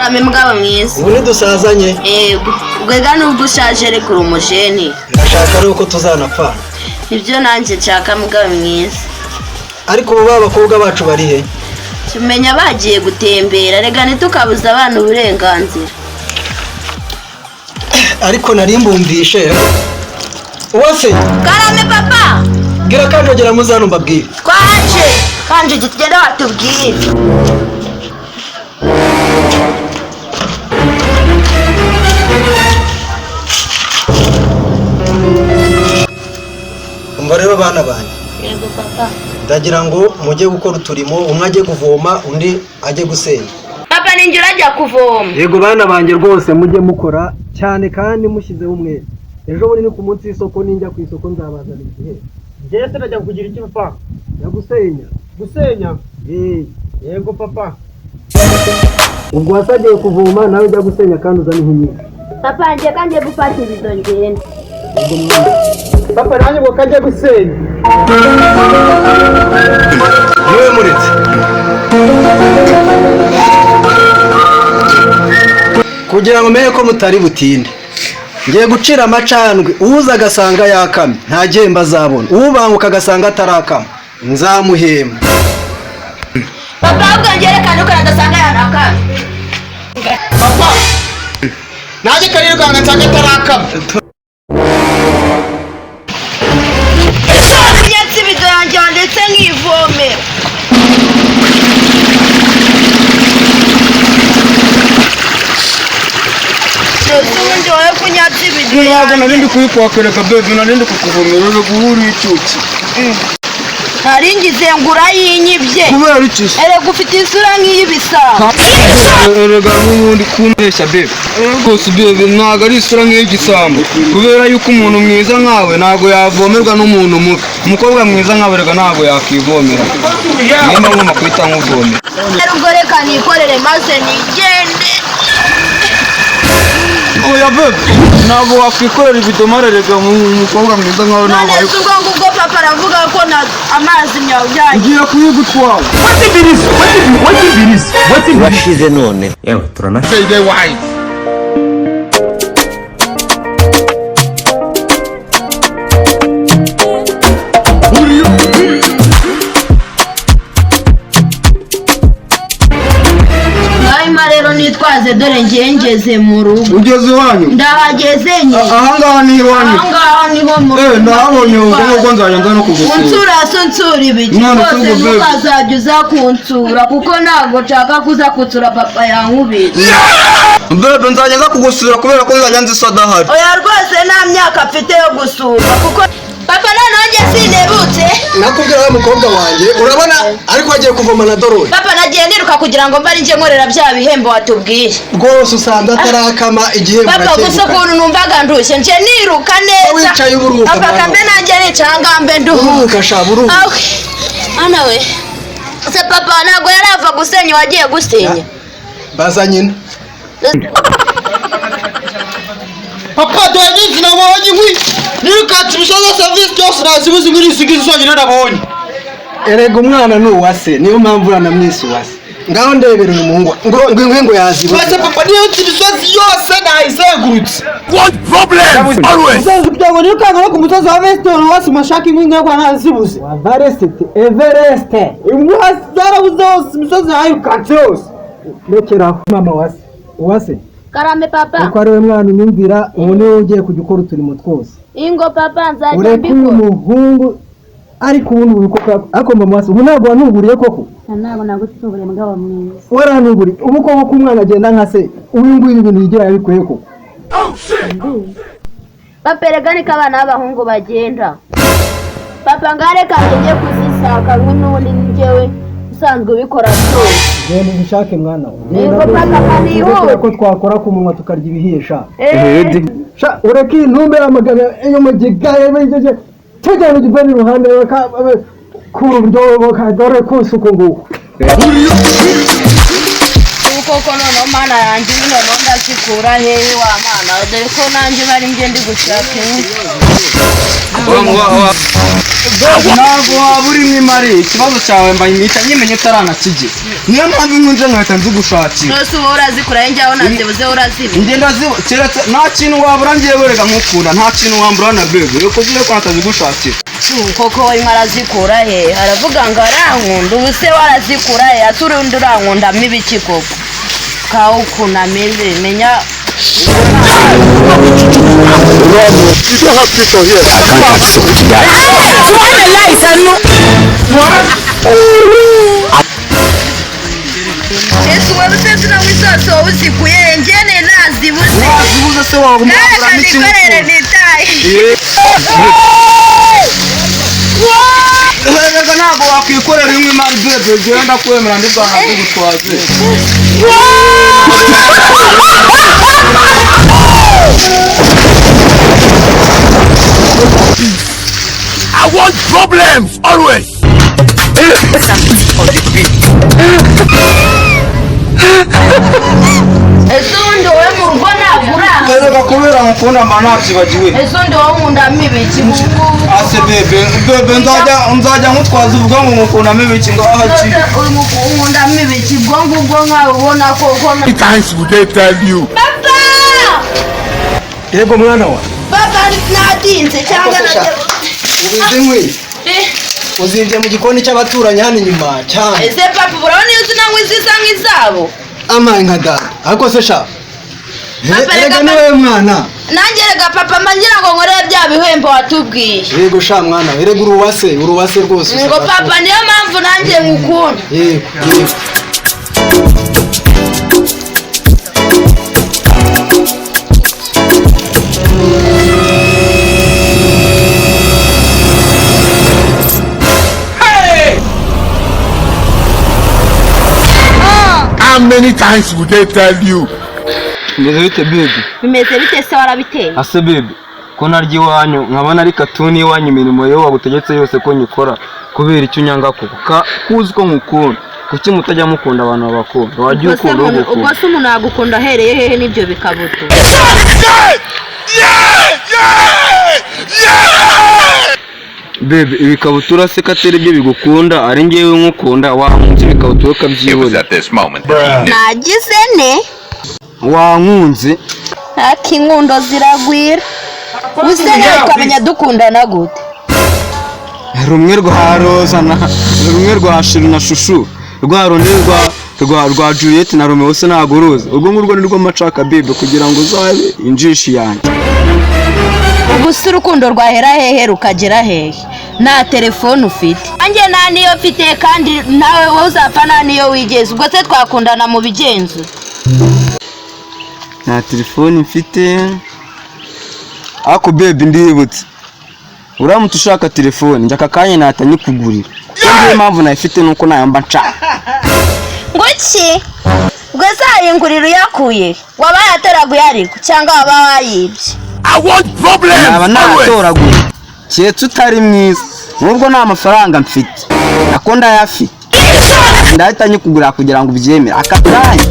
Karame mugabo mwiza. Ubu dusazanye. Gwega nubwo ushaje ari kuri umujeni. Ndashaka ari uko tuzanapfana. Ibyo nanjye nshaka mugabo mwiza. Ariko bo abakobwa bacu bari he? Tumenya bagiye gutembera rega ntitukabuza abantu uburenganzira. Ariko nari mbumvishe. Uwase. Karame papa. Gira kanjogera muzano mbabwire. Twaje. Kanje gitugenda watubwire. Umva rero bana banje. Yego papa. Ndagira ngo mujye gukora uturimo, umwe ajye kuvoma undi ajye gusenya. Papa ninjye urajya kuvoma. Yego bana banje rwose mujye mukora cyane kandi mushyizeho umwete. Ejo buri ni ku munsi w'isoko ninjya ku isoko nzabazana igihe. Njye se najya kugira iki papa? Yagusenya. Gusenya? Yego papa. Ubwo wasagiye kuvoma nawe ujya gusenya kandi uzana inkumi. Papa njye kanje gufatira izo ngendo. Ubwo mwana. Papa nanjye ngo kajya gusenya. Niwe muretse. Kugira ngo menye ko mutari butinde. Ngiye gucira amacandwe uza agasanga yakamye nta gihemba azabona. Ubanguka agasanga atarakama nzamuhemba. Papa ubwangerekana uko adasanga yarakama. Papa. Nanjye kariruka ngatanga tarakama. Nyatsi bidoyanjye ndetse nk'ivomera. Ntabwo narindi kuyikwakereka bebe narindi kukuvomera uje guhura icyuki. Naringize ngo urayinyibye. Kubera iki? Erega ufite isura nk'iy'ibisabo. Erega n'ubundi kumbeshya bebe. Rwose bebe ntabwo ari isura nk'iyigisambo. Kubera yuko umuntu mwiza nkawe ntabwo yavomerwa n'umuntu mubi. Umukobwa mwiza nkawe rega ntabwo yakivomera. Niyo mpamvu ngomba kwita nk'uvomera. Ubwo reka nikorere maze nigende. Oya bebe ntabwo wakwikorera ibidomare rega umukobwa mwiza nkawe ntabwo none se ubwo papa aravuga ko amazi nyawujyanye. ugiye kuyigutwara. Washize none yewe turanaseye wayi. Rero nitwaze dore ngengeze mu rugo. Ugeze iwanyu? Ndahageze nye. Ahangaha ni iwanyu? Ahangaha niho mu rugo. Ndahabonye ubwo nzajya nza no kugusura. Unsura ibiki rwose ntukazajya uza kunsura kuko ntabwo nshaka kuza kunsura papa yankubise. Bebe nzajya nza kugusura kubera ko nzajya nzi adahari. Oya rwose nta myaka mfite yo gusura kuko papa nanjye sinebutse. Nakubwira wa mukobwa wanjye urabona ariko agiye kuvoma na dorori. Papa nagiye niruka kugira ngo mbari nje nkorera bya bihembo watubwiye. Rwose usanga atarakama igihembo. Papa gusa ukuntu numvaga ndushye nje niruka neza. Wicaye uburuhuka. Papa kambe nanjye nicanga mbe uruhuka shaburu. Ana we. Se papa ntago yarava gusenya wagiye gusenya. Baza nyina. Papa doyinzi nabonye nkwi. Nirukatse ibishozo service cyose nazibuze muri isigizo sonyine nabonye. Erega umwana ni uwase niyo mpamvu uranamwise uwase. Ngaho ndebera umuhungu ngo yaziba. Base papa niyo ibisozi yose nayizengurutse. What problem always Uzazubyago nirukanga ku musozi wa Weston wose mashaka inkwi kwa nazibuze. Wa Everest. Imwa zarabuze hose imisozi yayirukatse yose. Lekera mama wase. Uwase. Karame papa. Uko ari we mwana unyumvira ubu niwe ugiye kujya ukora uturimo twose. Ingo papa nzajya mbikora. Ureke umuhungu ariko ubundi ubikoko ako mama wase ubu ntabwo wanuburiye koko. Ntabwo nagutuburiye mugabo mwiza. Waranuburiye ubu koko umwana agenda nka se ubu ngubu ibintu yigira yabikuye koko. Papa rega ni kabana b'abahungu bagenda. Papa ngareka njye kuzisaka n'ubundi njyewe usanzwe ubikora byose. Genda ubishake mwana we. Yego papa kaniho. Ko twakora ku munwa tukarya ibihisha. Sha ureke intumbe y'amagana yo mu gigaye bejeje. Tujyana igibani iruhande kurubyo kadore kusuko nguko. Koko none mana yanjye none ndakikura hehe wa mana dore ko nanjye bari ngende gushaka inkwi. ntabwo waba uri mwimari ikibazo cyawe mba nyimenye utaranakigera niyo mpamvu nkunze nkahita nzigushakira rwose uba urazikura njyaho nazibuze uraziba ngenda keretse nta kintu wabura ngiye wereka nkukunda nta kintu wambura na bebe reko uvuye ko natazigushakira koko we arazikura he aravuga ngo arankunda ubu se warazikura he aturi undi urankundamo ibiki koko kawe ukuntu ameze menya ese uba utetse nawe isoso uzikuye njyene nazibuze wazibuze se waba umwambura n'ikintu reka ntabwo wakwikorera imwe imari bebe genda kwemera ndi bwana zigutwaze I want problems always. ese undi wowe mu rugo nagura reka kubera mukunda mba ntabyibagiwe ese undi wowe nkundamo ibiki ase bebe nzajya nkutwaza uvuga ngo mukundamo ibiki ngaha ki nkundamo ibiki ubwo ngubwo nkawe ubona koko How many times would they tell you? papa yego mwana wa papa natinze cyangwa ubizi nkwi uzinjiye mu gikoni cy'abaturanyi hano inyuma cyane ese papa urabona iyo zinanywa izisa nk'izabo amaye nka dada ariko se sha rega niwe mwana nanjye rega papa mbangira ngo nkorere bya bihembo watubwiye yego sha mwana rega uruwase rwose ngo papa niyo mpamvu nanjye ngukunda yego How many times would they tell you? mbese bite bebe bimeze bite se warabiteye ase bebe ko naryo iwanyu nkabona ari katuni iwanyu imirimo yo wagutegetse yose ko nyikora kubera icyo unyanga kuko kuzi ko nkukunda kuki mutajya mukunda abantu babakunda wajya ukunda ubwo se umuntu yagukunda ahereye hehe n'ibyo bikabuto bebe ibikabutura se katari byo bigukunda ari ngewe nkukunda wankunze ibikabutura ukabyibura nagize ne wankunze inkundo ziragwira ubuse nawe ukamenya dukundana gute rumwe rwa roza rumwe rwa shiru na shushu rwa rundi rwa Juliet na Romeo se ntago uruzi urwo ngurwo ni rwo macaka bebe kugira ngo uzabe injishi yanjye ubwo se urukundo rwahera hehe rukagera hehe nta telefone ufite nanjye nta niyo mfite kandi nawe wowe uzapfa nta niyo wigeze ubwo se twakundana mu bigenzo nta telefone mfite ako bebe ndibutse uramutse ushaka telefone njya aka kanya natanyikugurira niyo mpamvu nayifite nuko nayamba nshaka ngo iki ubwo zayingurira uyakuye waba yateraguye ariko cyangwa waba wayibye I want problems naba always. natoraguye keretse utari mwiza nubwo nta mafaranga mfite ako ndayafite ndahita nyikugurira kugira ngo ubyemere aka kanya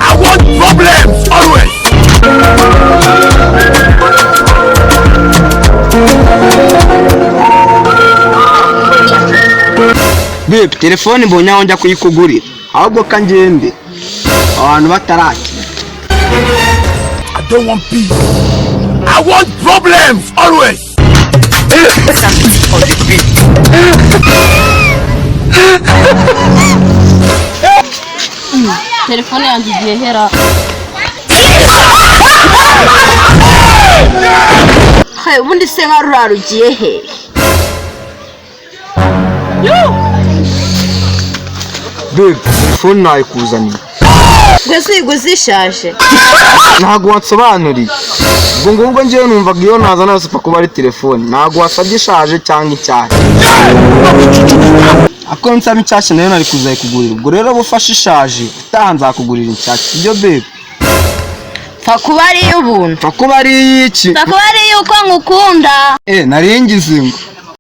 I want problems always. bebe telefone mbonye aho njya kuyikugurira ahubwo ka ngende abantu batarakira I don't want peace. I want problems always. telefone yanjye igiye hera ubundi se nka rurara ugiye he bebe telefone nayikuzaniye. Gwese uyiguze ishaje. Ntago wansobanuriye. Ubwo ngubwo njyewe numvaga iyo nazana yose kuba ari telefone. Ntago wasabye ishaje cyangwa icyaha. Ako nsaba inshyashya nayo nari kuzayikugurira. Ubwo rero bufashe ishaje utaha nzakugurira inshyashya. Ibyo babe. Fakuba ari ubuntu. Fakuba ari iki? Fakuba ari uko ngukunda. Naringize ngo